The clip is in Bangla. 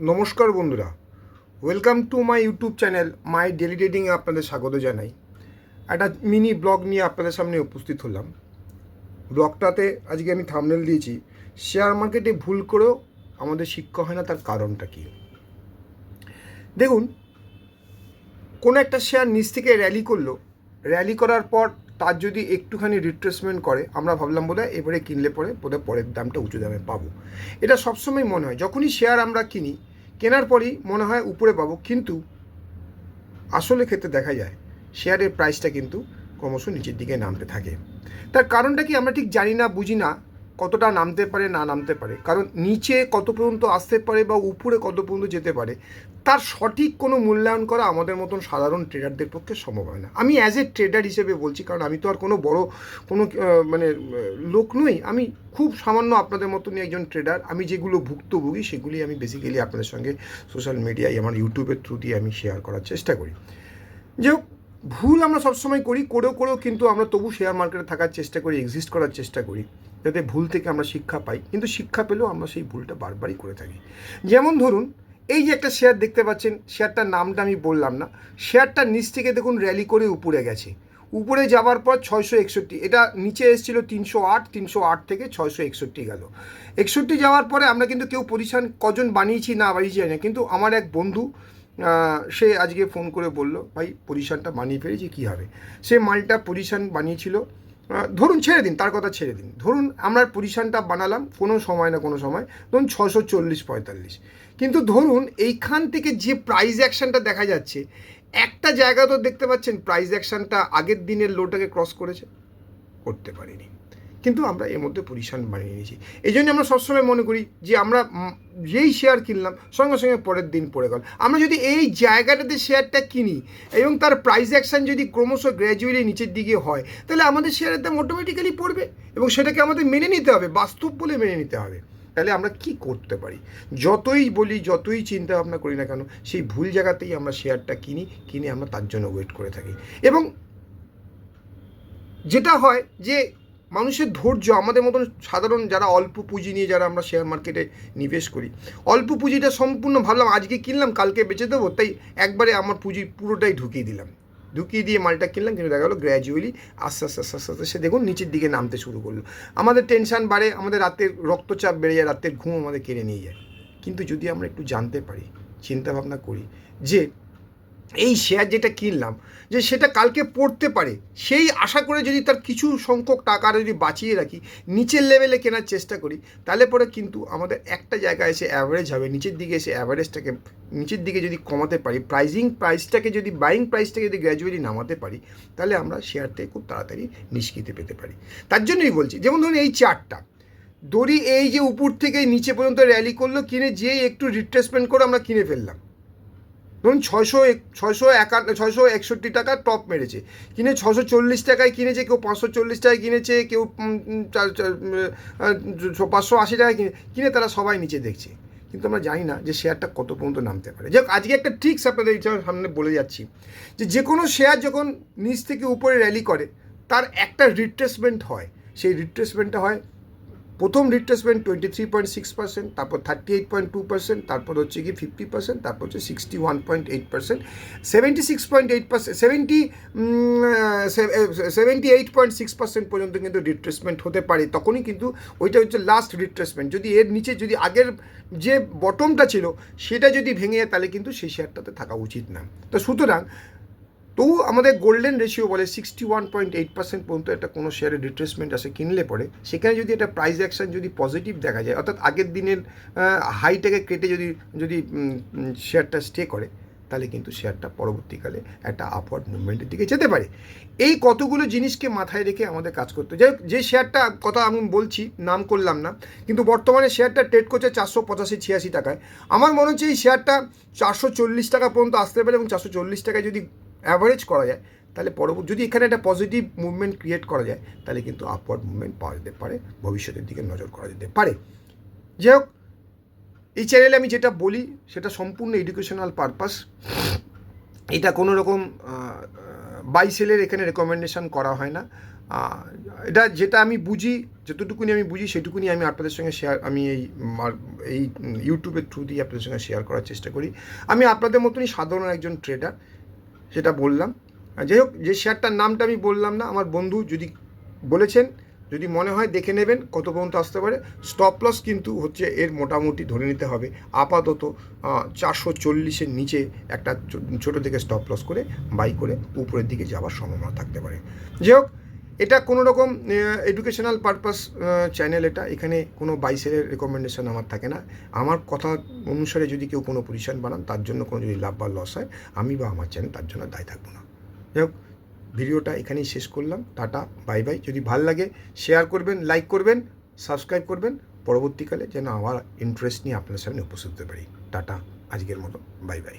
নমস্কার বন্ধুরা, welcome to my YouTube channel my daily ট্রেডিংয়ে আপনাদের স্বাগত জানাই। একটা মিনি ব্লগ নিয়ে আপনাদের সামনে উপস্থিত হলাম। ব্লগটাতে আজকে আমি থাম্বনেল দিয়েছি, শেয়ার মার্কেটে ভুল করেও আমাদের শিক্ষা হয় না, তার কারণটা কী। দেখুন, কোনো একটা শেয়ার নিচ থেকে র্যালি করলো, র্যালি করার পর তার যদি একটুখানি রিট্রেসমেন্ট করে, আমরা ভাবলাম বোধহয় এবারে কিনলে পরে বোধহয় পরের দামটা উঁচু দামে পাবো। এটা সবসময় মনে হয়, যখনই শেয়ার আমরা কিনি, কেনার পরই মনে হয় উপরে পাবো, কিন্তু আসলে ক্ষেত্রে দেখা যায় শেয়ারের প্রাইসটা কিন্তু ক্রমশ নিচের দিকে নামতে থাকে। তার কারণটা কি আমরা ঠিক জানি না, বুঝি না কতটা নামতে পারে না নামতে পারে, কারণ নিচে কত পর্যন্ত আসতে পারে বা উপরে কত পর্যন্ত যেতে পারে তার সঠিক কোনো মূল্যায়ন করা আমাদের মতন সাধারণ ট্রেডারদের পক্ষে সম্ভব হয় না। আমি অ্যাজ এ ট্রেডার হিসেবে বলছি, কারণ আমি তো আর কোনো বড় কোনো লোক নই, আমি খুব সামান্য আপনাদের মতনই একজন ট্রেডার। আমি যেগুলো ভুক্তভোগী সেগুলি আমি বেসিক্যালি আপনাদের সঙ্গে সোশ্যাল মিডিয়ায় আমার ইউটিউবের থ্রু দিয়ে আমি শেয়ার করার চেষ্টা করি। যে ভুল আমরা সবসময় করেও কিন্তু আমরা তবু শেয়ার মার্কেটে থাকার চেষ্টা করি, এক্সিস্ট করার চেষ্টা করি, যাতে ভুল থেকে আমরা শিক্ষা পাই। কিন্তু শিক্ষা পেলেও আমরা সেই ভুলটা বারবারই করে থাকি। যেমন ধরুন, এই যে একটা শেয়ার দেখতে পাচ্ছেন, শেয়ারটার নামটা আমি বললাম না, শেয়ারটার নিচ থেকে দেখুন র্যালি করে উপরে গেছে। উপরে যাওয়ার পর 661, এটা নিচে এসেছিল 308, 308 থেকে 661 গেল। 61 যাওয়ার পরে আমরা কিন্তু কেউ পজিশন কজন বানিয়েছি না বানিয়েছি জানি না, কিন্তু আমার এক বন্ধু সে আজকে ফোন করে বলল, ভাই পজিশানটা বানিয়ে ফেলেছি, কী হবে। সে মালটা পজিশান বানিয়েছিল, ধরুন ছেড়ে দিন, তার কথা ছেড়ে দিন, ধরুন আমরা পজিশানটা বানালাম কোনো সময় না কোনো সময়, ধরুন 640-45, কিন্তু ধরুন এইখান থেকে যে প্রাইস অ্যাকশানটা দেখা যাচ্ছে, একটা জায়গা তো দেখতে পাচ্ছেন প্রাইস অ্যাকশানটা আগের দিনের লোটাকে ক্রস করেছে, করতে পারিনি, কিন্তু আমরা এর মধ্যে পজিশন বানিয়ে নিয়েছি। এই জন্য আমরা সবসময় মনে করি যে আমরা যেই শেয়ার কিনলাম সঙ্গে সঙ্গে পরের দিন পড়ে গেল। আমরা যদি এই জায়গাটাতে শেয়ারটা কিনি এবং তার প্রাইস অ্যাকশান যদি ক্রমশ গ্র্যাজুয়ালি নিচের দিকে হয়, তাহলে আমাদের শেয়ারের দাম অটোমেটিক্যালি পড়বে এবং সেটাকে আমাদের মেনে নিতে হবে, বাস্তব বলে মেনে নিতে হবে। তাহলে আমরা কি করতে পারি? যতই বলি, যতই চিন্তা ভাবনা করি না কেন, সেই ভুল জায়গাতেই আমরা শেয়ারটা কিনে আমরা তার জন্য ওয়েট করে থাকি। এবং যেটা হয় যে মানুষের ধৈর্য, আমাদের মতন সাধারণ যারা অল্প পুঁজি নিয়ে যারা আমরা শেয়ার মার্কেটে নিবেশ করি, অল্প পুঁজিটা সম্পূর্ণ ভাবলাম আজকে কিনলাম কালকে বেচে দেবো, তাই একবারে আমার পুঁজি পুরোটাই ঢুকিয়ে দিলাম, ঢুকিয়ে দিয়ে মালটা কিনলাম, কিন্তু দেখা গেলো গ্র্যাজুয়ালি আস্তে আস্তে আস্তে আস্তে আস্তে সে দেখুন নিচের দিকে নামতে শুরু করলো। আমাদের টেনশান বাড়ে, আমাদের রাতের রক্তচাপ বেড়ে যায়, রাতের ঘুম আমাদের কেড়ে নিয়ে যায়। কিন্তু যদি আমরা একটু জানতে পারি, চিন্তা ভাবনা করি যে এই শেয়ার যেটা কিনলাম যে সেটা কালকে পড়তে পারে, সেই আশা করে যদি তার কিছু সংখ্যক টাকা যদি বাঁচিয়ে রাখি, নিচের লেভেলে কেনার চেষ্টা করি, তাহলে পরে কিন্তু আমাদের একটা জায়গায় এসে অ্যাভারেজ হবে, নিচের দিকে এসে অ্যাভারেজটাকে নিচের দিকে যদি কমাতে পারি, প্রাইসটাকে যদি বাইং প্রাইসটাকে যদি গ্র্যাজুয়ালি নামাতে পারি, তাহলে আমরা শেয়ার থেকে খুব তাড়াতাড়ি নিষ্কৃতি পেতে পারি। তার জন্যই বলছি, যেমন ধরুন এই চার্টটা দড়ি, এই যে উপর থেকে নিচে পর্যন্ত র্যালি করলো, কিনে যে একটু রিট্রেসমেন্ট করে আমরা কিনে ফেললাম, ধরুন 661 টাকা টপ মেরেছে, কিনে 640 টাকায় কিনেছে, কেউ 540 টাকায় কিনেছে, কেউ 580 টাকায় কিনে তারা সবাই নিচে দেখছে, কিন্তু আমরা জানি না যে শেয়ারটা কত পর্যন্ত নামতে পারে। যাক, আজকে একটা ট্রিক্স আপনাদের সামনে বলে যাচ্ছি, যে কোনো শেয়ার যখন নিচ থেকে উপরে র্যালি করে তার একটা রিট্রেসমেন্ট হয়, সেই রিট্রেসমেন্টটা হয়, প্রথম রিট্রেসমেন্ট 23.6%, তারপর 38.2%, তারপর হচ্ছে কি 50%, তারপর হচ্ছে 61.8%, 76.8%, 78.6% পর্যন্ত কিন্তু রিট্রেসমেন্ট হতে পারে। তখনই কিন্তু ওইটা হচ্ছে লাস্ট রিট্রেসমেন্ট। যদি এর নিচে যদি আগের যে বটমটা ছিল সেটা যদি ভেঙে যায়, তাহলে কিন্তু সেই শেয়ারটাতে থাকা উচিত না। তো সুতরাং তবু আমাদের গোল্ডেন রেশিও বলে 61.8% পর্যন্ত একটা কোনো শেয়ারের রিট্রেসমেন্ট আসে কিনলে পরে, সেখানে যদি একটা প্রাইস অ্যাকশন যদি পজিটিভ দেখা যায়, অর্থাৎ আগের দিনের হাইটাকে কেটে যদি শেয়ারটা স্টে করে, তাহলে কিন্তু শেয়ারটা পরবর্তীকালে একটা আপওয়ার্ড মুভমেন্টের দিকে যেতে পারে। এই কতগুলো জিনিসকে মাথায় রেখে আমাদের কাজ করতে হয়। যে শেয়ারটা কথা আমি বলছি, নাম করলাম না, কিন্তু বর্তমানে শেয়ারটা ট্রেড করছে 485-86 টাকায়। আমার মনে হচ্ছে এই শেয়ারটা 440 টাকা পর্যন্ত আসতে পারে, এবং 440 টাকায় যদি অ্যাভারেজ করা যায়, তাহলে যদি এখানে একটা পজিটিভ মুভমেন্ট ক্রিয়েট করা যায়, তাহলে কিন্তু আপওয়ার্ড মুভমেন্ট পাওয়া যেতে পারে, ভবিষ্যতের দিকে নজর করা যেতে পারে। যাই হোক, এই চ্যানেলে আমি যেটা বলি সেটা সম্পূর্ণ এডুকেশনাল পারপাস, এটা কোনো রকম বাই সেলের এখানে রেকমেন্ডেশন করা হয় না। এটা যেটা আমি বুঝি, যতটুকুনি আমি বুঝি সেটুকুনি আমি আপনাদের সঙ্গে শেয়ার, আমি এই ইউটিউবের থ্রু দিয়ে আপনাদের সঙ্গে শেয়ার করার চেষ্টা করি। আমি আপনাদের মতনই সাধারণ একজন ট্রেডার, সেটা বললাম। যাই হোক, যে শেয়ারটার নামটা আমি বললাম না, আমার বন্ধু যদি বলেছেন, যদি মনে হয় দেখে নেবেন কত পর্যন্ত আসতে পারে। স্টপ লস কিন্তু হচ্ছে এর মোটামুটি ধরে নিতে হবে আপাতত 440-এর নিচে একটা ছোটো থেকে স্টপ লস করে বাই করে উপরের দিকে যাওয়ার সম্ভাবনা থাকতে পারে। যাই হোক, এটা কোনো রকম এডুকেশনাল পারপাস চ্যানেল, এটা এখানে কোনো বাইসেলের রেকমেন্ডেশন আমার থাকে না। আমার কথা অনুসারে যদি কেউ কোনো পজিশন বানান, তার জন্য কোনো যদি লাভ বা লস হয়, আমি বা আমার চ্যানেল তার জন্য দায়ী থাকবো না। যাই হোক, ভিডিওটা এখানেই শেষ করলাম। Tata, bye bye. যদি ভালো লাগে শেয়ার করবেন, লাইক করবেন, সাবস্ক্রাইব করবেন, পরবর্তীকালে যেন আমার ইন্টারেস্ট নিয়ে আপনার সামনে উপস্থিত হতে পারি। টাটা, আজকের মতো বাই বাই।